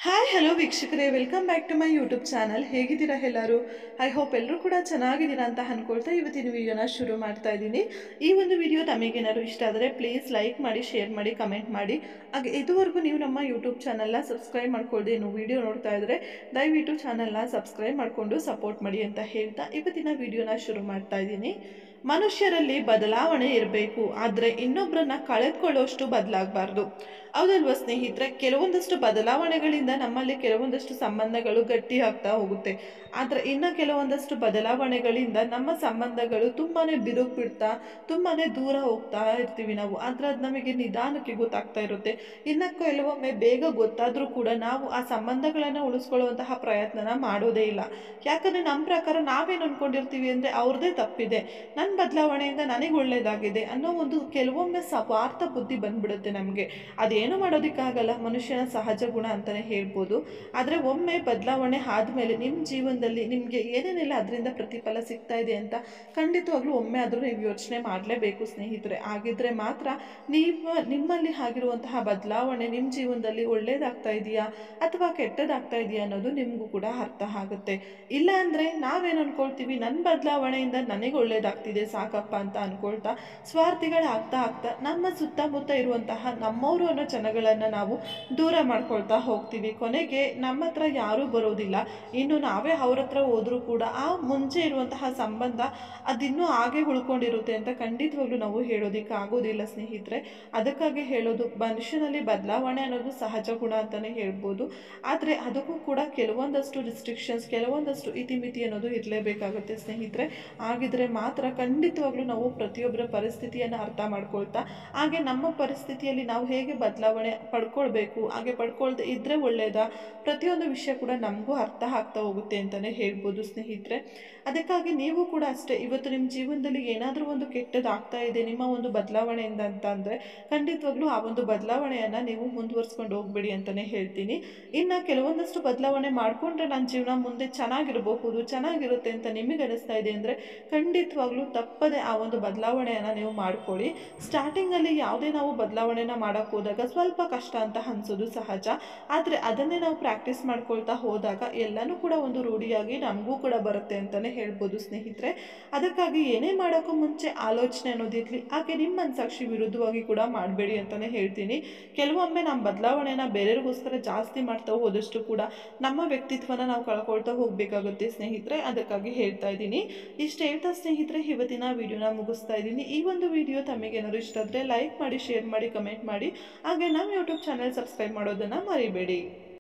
Hi hello ವೀಕ್ಷಕರೇ, welcome back to my YouTube channel. ಹೇಗಿದ್ದೀರಾ ಎಲ್ಲರೂ? ಐ ಹೋಪ್ ಎಲ್ಲರೂ ಕೂಡ ಚೆನ್ನಾಗಿದ್ದೀರಾ ಅಂತ ಅಂದ್ಕೊಳ್ತಾ ಇವತ್ತಿನ ವಿಡಿಯೋನ ಶುರು ಮಾಡ್ತಾ ಇದ್ದೀನಿ. ಈ ಒಂದು ವಿಡಿಯೋ ತಮಗೇನಾದ್ರು ಇಷ್ಟ ಆದರೆ ಪ್ಲೀಸ್ ಲೈಕ್ ಮಾಡಿ, ಶೇರ್ ಮಾಡಿ, ಕಮೆಂಟ್ ಮಾಡಿ. ಹಾಗೆ ಇದುವರೆಗೂ ನೀವು ನಮ್ಮ ಯೂಟ್ಯೂಬ್ ಚಾನಲ್ನ ಸಬ್ಸ್ಕ್ರೈಬ್ ಮಾಡ್ಕೊಳ್ಳದೆ ನೀವು ವಿಡಿಯೋ ನೋಡ್ತಾ ಇದ್ದರೆ ದಯವಿಟ್ಟು ಚಾನಲ್ನ ಸಬ್ಸ್ಕ್ರೈಬ್ ಮಾಡಿಕೊಂಡು ಸಪೋರ್ಟ್ ಮಾಡಿ ಅಂತ ಹೇಳ್ತಾ ಇವತ್ತಿನ ವಿಡಿಯೋನ ಶುರು ಮಾಡ್ತಾ ಇದ್ದೀನಿ. ಮನುಷ್ಯರಲ್ಲಿ ಬದಲಾವಣೆ ಇರಬೇಕು, ಆದರೆ ಇನ್ನೊಬ್ಬರನ್ನ ಕಳೆದುಕೊಳ್ಳೋಷ್ಟು ಬದಲಾಗಬಾರ್ದು. ಹೌದಲ್ವಾ ಸ್ನೇಹಿತರೆ? ಕೆಲವೊಂದಷ್ಟು ಬದಲಾವಣೆಗಳಿಂದ ನಮ್ಮಲ್ಲಿ ಕೆಲವೊಂದಷ್ಟು ಸಂಬಂಧಗಳು ಗಟ್ಟಿ ಆಗ್ತಾ ಹೋಗುತ್ತೆ. ಆದರೆ ಇನ್ನು ಕೆಲವೊಂದಷ್ಟು ಬದಲಾವಣೆಗಳಿಂದ ನಮ್ಮ ಸಂಬಂಧಗಳು ತುಂಬಾನೇ ಬಿರುಕು ಬಿಡ್ತಾ ತುಂಬಾನೇ ದೂರ ಹೋಗ್ತಾ ಇರ್ತೀವಿ ನಾವು. ಆದರೆ ಅದು ನಮಗೆ ನಿಧಾನಕ್ಕೆ ಗೊತ್ತಾಗ್ತಾ ಇರುತ್ತೆ. ಇನ್ನು ಕೆಲವೊಮ್ಮೆ ಬೇಗ ಗೊತ್ತಾದರೂ ಕೂಡ ನಾವು ಆ ಸಂಬಂಧಗಳನ್ನು ಉಳಿಸ್ಕೊಳ್ಳುವಂತಹ ಪ್ರಯತ್ನನ ಮಾಡೋದೇ ಇಲ್ಲ. ಯಾಕಂದರೆ ನಮ್ಮ ಪ್ರಕಾರ ನಾವೇನು ಅಂದ್ಕೊಂಡಿರ್ತೀವಿ ಅಂದರೆ ಅವ್ರದ್ದೇ ತಪ್ಪಿದೆ, ನನ್ನ ಬದಲಾವಣೆಯಿಂದ ನನಗೆ ಒಳ್ಳೆಯದಾಗಿದೆ ಅನ್ನೋ ಒಂದು ಕೆಲವೊಮ್ಮೆ ಸ್ವಾರ್ಥ ಬುದ್ಧಿ ಬಂದ್ಬಿಡುತ್ತೆ ನಮಗೆ. ಅದೇನು ಮಾಡೋದಕ್ಕಾಗಲ್ಲ, ಮನುಷ್ಯನ ಸಹಜ ಗುಣ ಅಂತಲೇ ಹೇಳ್ಬೋದು. ಆದರೆ ಒಮ್ಮೆ ಬದಲಾವಣೆ ಆದಮೇಲೆ ನಿಮ್ಮ ಜೀವನದಲ್ಲಿ ನಿಮಗೆ ಏನೇನೆಲ್ಲ ಅದರಿಂದ ಪ್ರತಿಫಲ ಸಿಗ್ತಾ ಇದೆ ಅಂತ ಖಂಡಿತವಾಗ್ಲೂ ಒಮ್ಮೆ ಆದರೂ ನೀವು ಯೋಚನೆ ಮಾಡಲೇಬೇಕು ಸ್ನೇಹಿತರೆ. ಆಗಿದ್ದರೆ ಮಾತ್ರ ನಿಮ್ಮಲ್ಲಿ ಆಗಿರುವಂತಹ ಬದಲಾವಣೆ ನಿಮ್ಮ ಜೀವನದಲ್ಲಿ ಒಳ್ಳೇದಾಗ್ತಾ ಇದೆಯಾ ಅಥವಾ ಕೆಟ್ಟದಾಗ್ತಾ ಇದೆಯಾ ಅನ್ನೋದು ನಿಮಗೂ ಕೂಡ ಅರ್ಥ ಆಗುತ್ತೆ. ಇಲ್ಲ ಅಂದರೆ ನಾವೇನು ಅಂದ್ಕೊಳ್ತೀವಿ, ನನ್ನ ಬದಲಾವಣೆಯಿಂದ ನನಗೆ ಒಳ್ಳೇದಾಗ್ತಿದೆ ಸಾಕಪ್ಪ ಅಂತ ಅಂದ್ಕೊಳ್ತಾ ಸ್ವಾರ್ಥಿಗಳಾಗ್ತಾ ಆಗ್ತಾ ನಮ್ಮ ಸುತ್ತಮುತ್ತ ಇರುವಂತಹ ನಮ್ಮವರು ಅನ್ನೋ ಜನಗಳನ್ನು ನಾವು ದೂರ ಮಾಡ್ಕೊಳ್ತಾ ಹೋಗ್ತೀವಿ. ಕೊನೆಗೆ ನಮ್ಮ ಹತ್ರ ಯಾರೂ ಬರೋದಿಲ್ಲ. ಇನ್ನು ನಾವೇ ಅವ್ರ ಹತ್ರ ಹೋದರೂ ಕೂಡ ಆ ಮುಂಚೆ ಇರುವಂತಹ ಸಂಬಂಧ ಅದಿನ್ನೂ ಹಾಗೆ ಉಳ್ಕೊಂಡಿರುತ್ತೆ ಅಂತ ಖಂಡಿತವಾಗ್ಲೂ ನಾವು ಹೇಳೋದಕ್ಕೆ ಆಗೋದಿಲ್ಲ ಸ್ನೇಹಿತರೆ. ಅದಕ್ಕಾಗಿ ಹೇಳೋದು, ಮನುಷ್ಯನಲ್ಲಿ ಬದಲಾವಣೆ ಅನ್ನೋದು ಸಹಜ ಗುಣ ಅಂತಲೇ ಹೇಳ್ಬೋದು. ಆದರೆ ಅದಕ್ಕೂ ಕೂಡ ಕೆಲವೊಂದಷ್ಟು ರಿಸ್ಟ್ರಿಕ್ಷನ್ಸ್, ಕೆಲವೊಂದಷ್ಟು ಇತಿಮಿತಿ ಅನ್ನೋದು ಇರಲೇಬೇಕಾಗುತ್ತೆ ಸ್ನೇಹಿತರೆ. ಆಗಿದ್ರೆ ಮಾತ್ರ ಖಂಡಿತವಾಗ್ಲೂ ನಾವು ಪ್ರತಿಯೊಬ್ಬರ ಪರಿಸ್ಥಿತಿಯನ್ನು ಅರ್ಥ ಮಾಡ್ಕೊಳ್ತಾ ಹಾಗೆ ನಮ್ಮ ಪರಿಸ್ಥಿತಿಯಲ್ಲಿ ನಾವು ಹೇಗೆ ಬದಲಾವಣೆ ಪಡ್ಕೊಳ್ಬೇಕು, ಹಾಗೆ ಪಡ್ಕೊಳ್ದೆ ಇದ್ದರೆ ಒಳ್ಳೆಯದಾ, ಪ್ರತಿಯೊಂದು ವಿಷಯ ಕೂಡ ನಮಗೂ ಅರ್ಥ ಆಗ್ತಾ ಹೋಗುತ್ತೆ ಅಂತಲೇ ಹೇಳ್ಬೋದು ಸ್ನೇಹಿತರೆ. ಅದಕ್ಕಾಗಿ ನೀವು ಕೂಡ ಅಷ್ಟೇ, ಇವತ್ತು ನಿಮ್ಮ ಜೀವನದಲ್ಲಿ ಏನಾದರೂ ಒಂದು ಕೆಟ್ಟದಾಗ್ತಾ ಇದೆ ನಿಮ್ಮ ಒಂದು ಬದಲಾವಣೆಯಿಂದ ಅಂತ ಅಂದರೆ ಖಂಡಿತವಾಗ್ಲೂ ಆ ಒಂದು ಬದಲಾವಣೆಯನ್ನು ನೀವು ಮುಂದುವರ್ಸ್ಕೊಂಡು ಹೋಗ್ಬೇಡಿ ಅಂತಲೇ ಹೇಳ್ತೀನಿ. ಇನ್ನು ಕೆಲವೊಂದಷ್ಟು ಬದಲಾವಣೆ ಮಾಡಿಕೊಂಡ್ರೆ ನನ್ನ ಜೀವನ ಮುಂದೆ ಚೆನ್ನಾಗಿರಬಹುದು, ಚೆನ್ನಾಗಿರುತ್ತೆ ಅಂತ ನಿಮಗೆ ಅನಿಸ್ತಾ ಇದೆ ಅಂದರೆ ಖಂಡಿತವಾಗ್ಲೂ ತಪ್ಪದೆ ಆ ಒಂದು ಬದಲಾವಣೆಯನ್ನು ನೀವು ಮಾಡ್ಕೊಳ್ಳಿ. ಸ್ಟಾರ್ಟಿಂಗಲ್ಲಿ ಯಾವುದೇ ನಾವು ಬದಲಾವಣೆನ ಮಾಡೋಕ್ಕೆ ಹೋದಾಗ ಸ್ವಲ್ಪ ಕಷ್ಟ ಅಂತ ಅನಿಸೋದು ಸಹಜ. ಆದರೆ ಅದನ್ನೇ ನಾವು ಪ್ರಾಕ್ಟೀಸ್ ಮಾಡ್ಕೊಳ್ತಾ ಹೋದಾಗ ಎಲ್ಲನೂ ಕೂಡ ಒಂದು ರೂಢಿಯಾಗಿ ನಮಗೂ ಕೂಡ ಬರುತ್ತೆ ಅಂತಲೇ ಹೇಳ್ಬೋದು ಸ್ನೇಹಿತರೆ. ಅದಕ್ಕಾಗಿ ಏನೇ ಮಾಡೋಕ್ಕೂ ಮುಂಚೆ ಆಲೋಚನೆ ಅನ್ನೋದಿರಲಿ, ಹಾಗೆ ನಿಮ್ಮ ಮನಸಾಕ್ಷಿ ವಿರುದ್ಧವಾಗಿ ಕೂಡ ಮಾಡಬೇಡಿ ಅಂತಲೇ ಹೇಳ್ತೀನಿ. ಕೆಲವೊಮ್ಮೆ ನಮ್ಮ ಬದಲಾವಣೆನ ಬೇರೆಯವ್ರಿಗೋಸ್ಕರ ಜಾಸ್ತಿ ಮಾಡ್ತಾ ಹೋದಷ್ಟು ಕೂಡ ನಮ್ಮ ವ್ಯಕ್ತಿತ್ವನ ನಾವು ಕಳ್ಕೊಳ್ತಾ ಹೋಗಬೇಕಾಗುತ್ತೆ ಸ್ನೇಹಿತರೆ. ಅದಕ್ಕಾಗಿ ಹೇಳ್ತಾ ಇದ್ದೀನಿ. ಇಷ್ಟು ಹೇಳ್ತಾ ಸ್ನೇಹಿತರೆ ಇವತ್ತಿನ ವಿಡಿಯೋನ ಮುಗಿಸ್ತಾ ಇದ್ದೀನಿ. ಈ ಒಂದು ವಿಡಿಯೋ ತಮಗೇನಾದ್ರು ಇಷ್ಟ ಆದರೆ ಲೈಕ್ ಮಾಡಿ, ಶೇರ್ ಮಾಡಿ, ಕಮೆಂಟ್ ಮಾಡಿ. ಹಾಗೆ ನಮ್ಮ ಯೂಟ್ಯೂಬ್ ಚಾನಲ್ ಸಬ್ಸ್ಕ್ರೈಬ್ ಮಾಡೋದನ್ನು ಮರಿಬೇಡಿ.